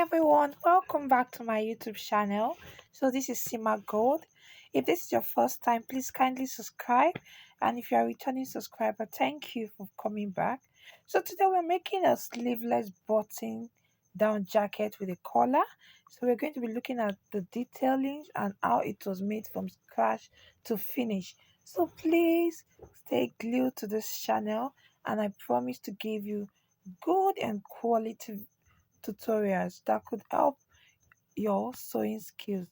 everyone, welcome back to my YouTube channel. So this is Sima Gold. If this is your first time, please kindly subscribe. And if you are a returning subscriber, thank you for coming back. So today we're making a sleeveless button down jacket with a collar. So we're going to be looking at the detailing and how it was made from scratch to finish. So please stay glued to this channel and I promise to give you good and quality tutorials that could help your sewing skills.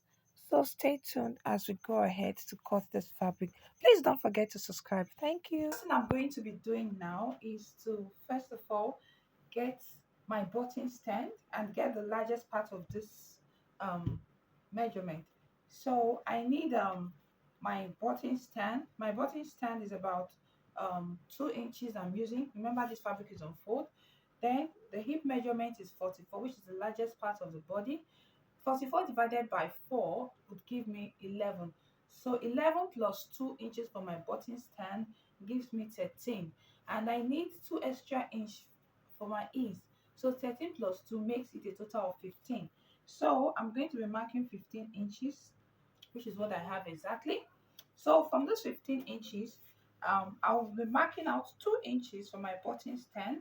So stay tuned as we go ahead to cut this fabric. Please don't forget to subscribe. Thank you. The first thing I'm going to be doing now is to first of all get my button stand and get the largest part of this um, measurement. So I need my button stand. My button stand is about 2 inches I'm using. Remember this fabric is on fold. Then the hip measurement is 44, which is the largest part of the body. 44 divided by 4 would give me 11. So 11 plus 2 inches for my button stand gives me 13. And I need 2 extra inch for my ease. So 13 plus 2 makes it a total of 15. So I'm going to be marking 15 inches, which is what I have exactly. So from those 15 inches, I'll be marking out 2 inches for my button stand.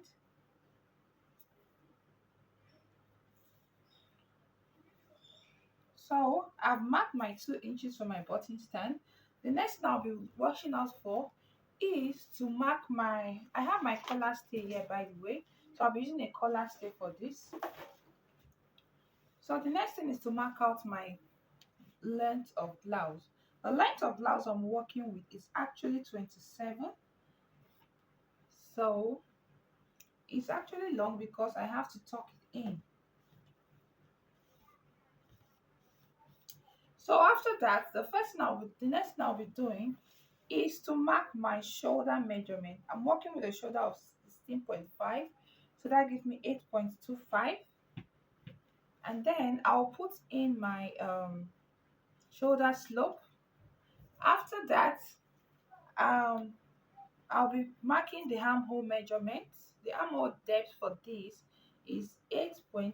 So I've marked my 2 inches for my button stand. The next thing I'll be watching out for is to mark I have my collar stay here, by the way. So I'll be using a collar stay for this. So the next thing is to mark out my length of blouse. The length of blouse I'm working with is actually 27. So it's actually long because I have to tuck it in. So after that, the next thing I'll be doing is to mark my shoulder measurement. I'm working with a shoulder of 16.5, so that gives me 8.25. And then I'll put in my shoulder slope. After that, um, I'll be marking the armhole measurement. The armhole depth for this is 8.5.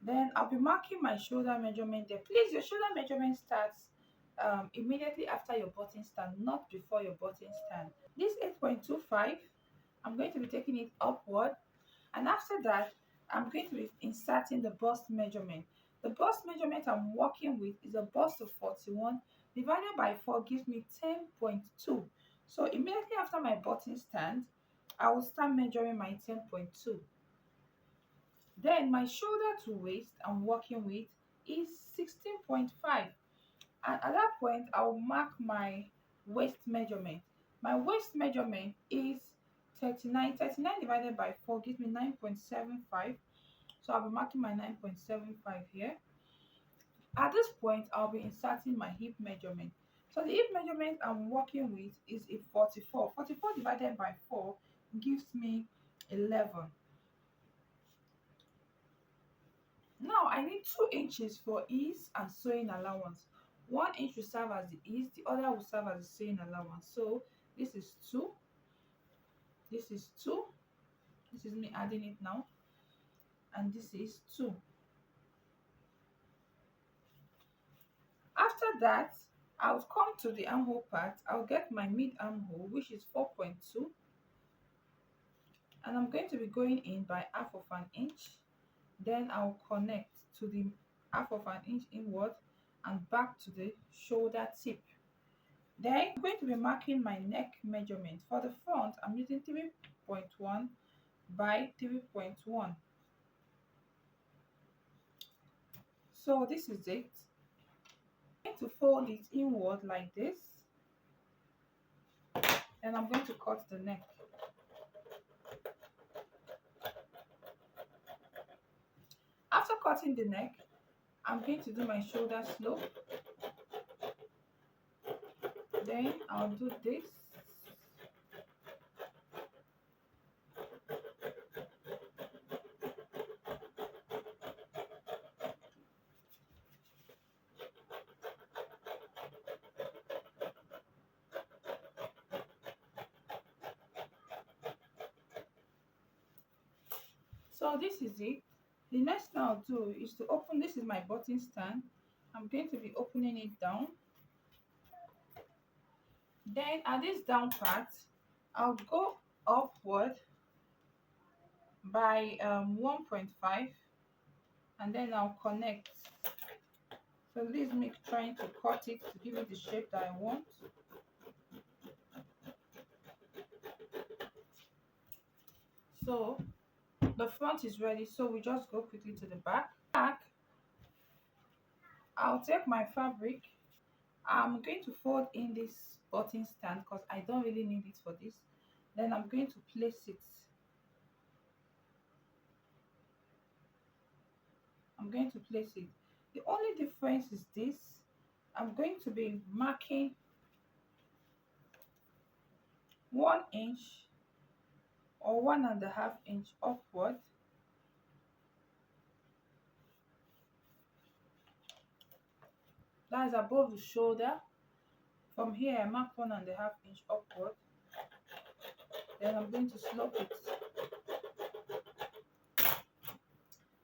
Then I'll be marking my shoulder measurement there. Please, your shoulder measurement starts immediately after your button stand, not before your button stand. This 8.25, I'm going to be taking it upward, and after that, I'm going to be inserting the bust measurement. The bust measurement I'm working with is a bust of 41 divided by 4 gives me 10.2. So immediately after my button stand, I will start measuring my 10.2. Then my shoulder to waist I'm working with is 16.5. And at that point, I'll mark my waist measurement. My waist measurement is 39. 39 divided by 4 gives me 9.75. So I'll be marking my 9.75 here. At this point, I'll be inserting my hip measurement. So the hip measurement I'm working with is a 44. 44 divided by 4 gives me 11. Now I need 2 inches for ease and sewing allowance. 1 inch will serve as the ease, the other will serve as the sewing allowance. So this is 2, this is 2, this is me adding it now, and this is 2. After that, I'll come to the armhole part. I'll get my mid armhole, which is 4.2, and I'm going to be going in by half of an inch. Then I'll connect to the half of an inch inward and back to the shoulder tip. Then I'm going to be marking my neck measurement. For the front, I'm using 3.1 by 3.1. So this is it. I'm going to fold it inward like this. And I'm going to cut the neck. After cutting the neck, I'm going to do my shoulder slope. Then I'll do this. So this is it. The next thing I'll do is to open. This is my button stand. I'm going to be opening it down. Then at this down part, I'll go upward by 1.5, and then I'll connect. So this is me trying to cut it to give it the shape that I want. So the front is ready, so we just go quickly to the back. I'll take my fabric. I'm going to fold in this button stand because I don't really need it for this. Then I'm going to place it. I'm going to place it. The only difference is this. I'm going to be marking 1 inch or 1.5 inch upward. That is above the shoulder. From here, I mark 1.5 inch upward. Then I'm going to slope it.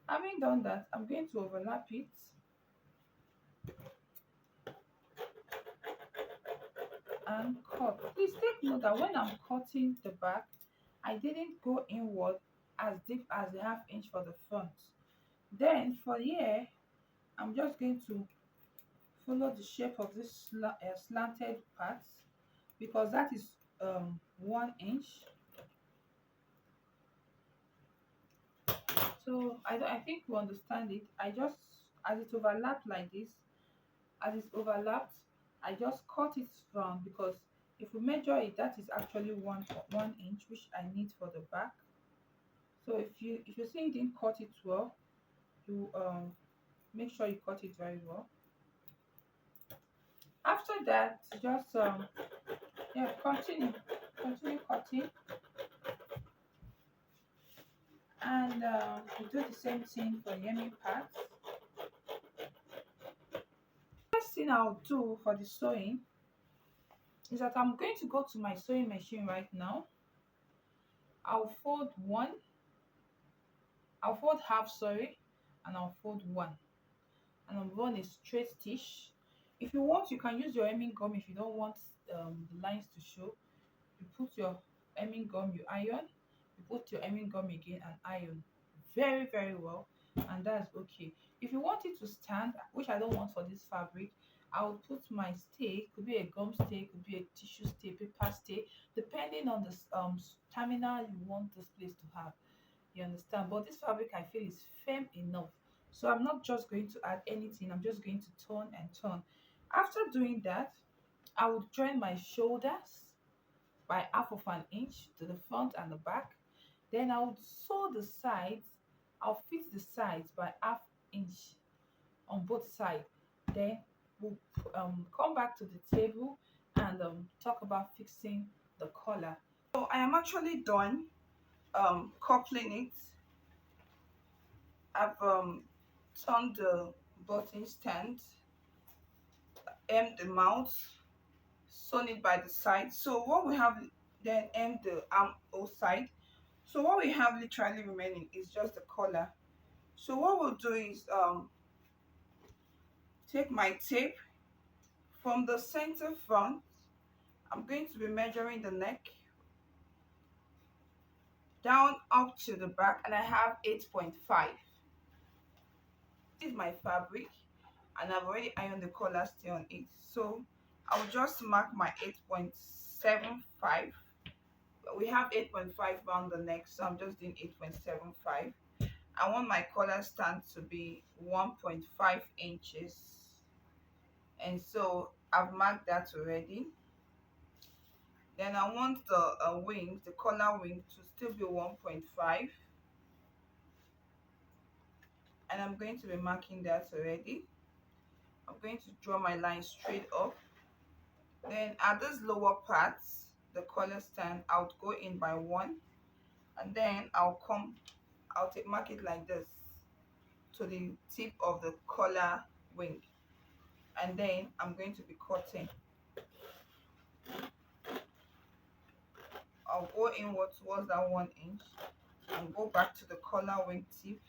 Having done that, I'm going to overlap it and cut. Please take note that when I'm cutting the back, I didn't go inward as deep as the 1/2 inch for the front. Then for here, I'm just going to follow the shape of this slanted part because that is 1 inch. So I think you understand it. I just, as it overlapped like this, as it's overlapped, I just cut it round because if we measure it, that is actually 1 inch, which I need for the back. So if you see you didn't cut it well, you make sure you cut it very well. After that, just yeah, continue cutting, and we do the same thing for the hemming part. First thing I'll do for the sewing is that I'm going to go to my sewing machine right now. I'll fold one, I'll fold half, sorry, and I'll fold one, and I'll run a straight stitch. If you want, you can use your hemming gum. If you don't want the lines to show, you put your hemming gum, you iron, you put your hemming gum again and iron very well, and that's okay. If you want it to stand, which I don't want for this fabric, I will put my stay. Could be a gum stay, could be a tissue stay, paper stay, depending on the stamina you want this place to have. You understand? But this fabric, I feel, is firm enough, so I'm not just going to add anything. I'm just going to turn and turn. After doing that, I will join my shoulders by 1/2 inch to the front and the back. Then I would sew the sides. I'll fit the sides by 1/2 inch on both sides. Then we'll come back to the table and talk about fixing the collar. So I am actually done coupling it. I've turned the button stand, hemmed the mouth, sewn it by the side. So what we have, then hemmed the armhole side. So what we have literally remaining is just the collar. So what we'll do is take my tape from the center front. I'm going to be measuring the neck down up to the back, and I have 8.5. This is my fabric, and I've already ironed the collar still on it. So I'll just mark my 8.75. We have 8.5 around the neck, so I'm just doing 8.75. I want my collar stand to be 1.5 inches, and so I've marked that already. Then I want the wing, the collar wing, to still be 1.5, and I'm going to be marking that already. I'm going to draw my line straight up. Then at these lower parts, the collar stand, I'll go in by 1, and then I'll mark it like this to the tip of the collar wing, and then I'm going to be cutting. I'll go inward towards that 1 inch, and go back to the collar wing tip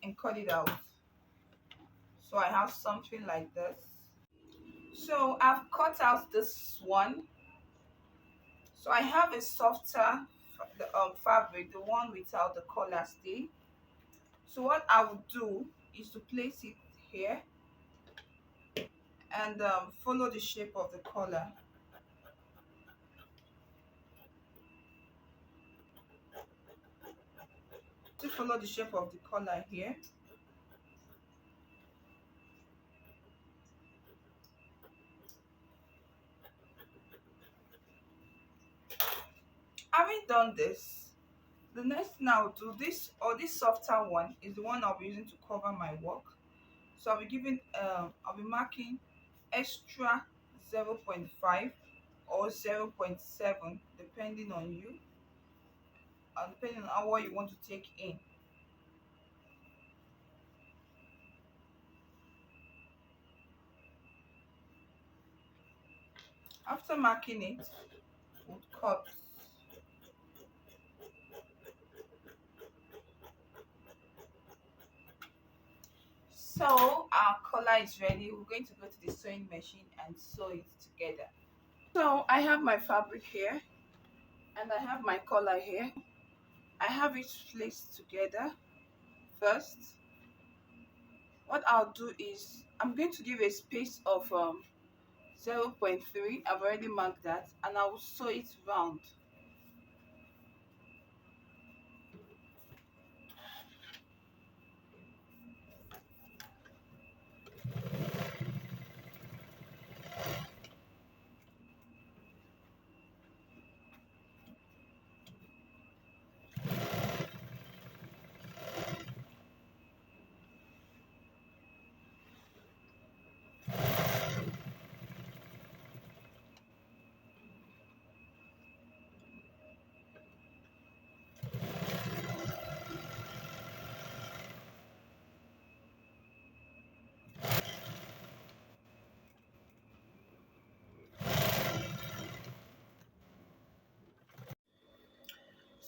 and cut it out. So I have something like this. So I've cut out this one. So I have a softer fabric, the one without the collar stay. So what I would do is to place it here and follow the shape of the collar. To follow the shape of the collar here. Having done this, the next thing I'll do, this softer one is the one I'll be using to cover my work. So I'll be marking extra 0.5 or 0.7 depending on you and depending on what you want to take in. After marking it, we'll cut. So our collar is ready. We're going to go to the sewing machine and sew it together. So I have my fabric here and I have my collar here. I have it placed together first. What I'll do is I'm going to give a space of 0.3. I've already marked that, and I will sew it round.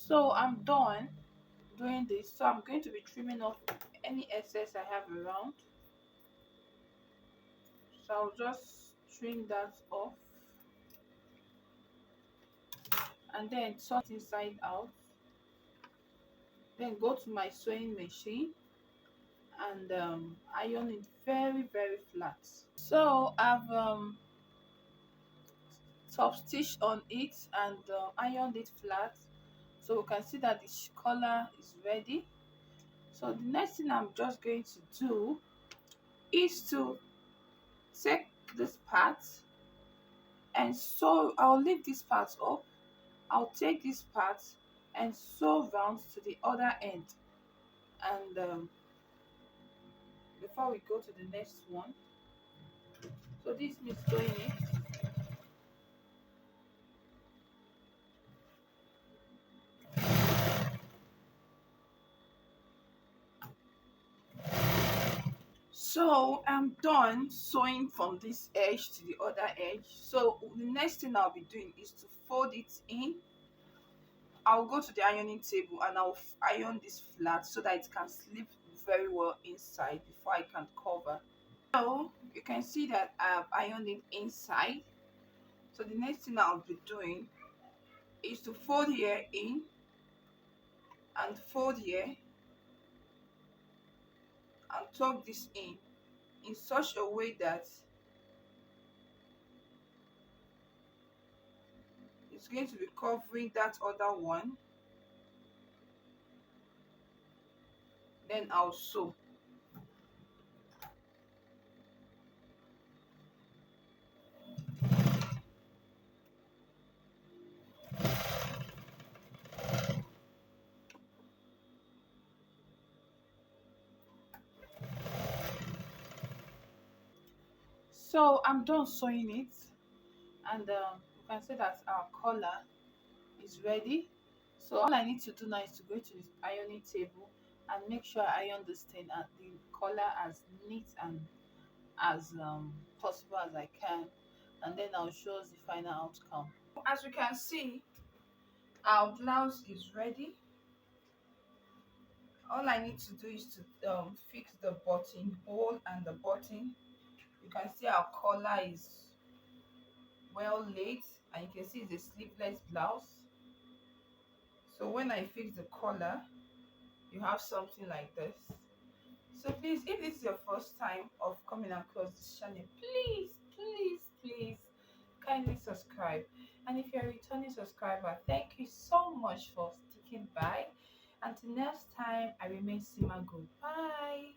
So I'm done doing this. So I'm going to be trimming off any excess I have around. So I'll just trim that off and then sew it inside out. Then go to my sewing machine and iron it very flat. So I've top stitched on it and ironed it flat, so we can see that the collar is ready. So the next thing I'm just going to do is to take this part and sew. I'll leave this part up. I'll take this part and sew round to the other end, and before we go to the next one, so this means sewing it. So I'm done sewing from this edge to the other edge. So the next thing I'll be doing is to fold it in. I'll go to the ironing table and I'll iron this flat so that it can slip very well inside before I can cover. So you can see that I've ironed it inside. So the next thing I'll be doing is to fold here in and fold here and tuck this in such a way that it's going to be covering that other one. Then I'll sew. So I'm done sewing it, and you can see that our collar is ready. So all I need to do now is to go to the ironing table and make sure I iron this thing and the collar as neat and as possible as I can, and then I'll show us the final outcome. As you can see, Our blouse is ready. All I need to do is to fix the buttonhole and the button. You can see our collar is well laid, and you can see it's a sleeveless blouse. So when I fix the collar, you have something like this. So please, if this is your first time of coming across this channel, please kindly subscribe. And if you're a returning subscriber, thank you so much for sticking by. Until next time, I remain Sima. Goodbye.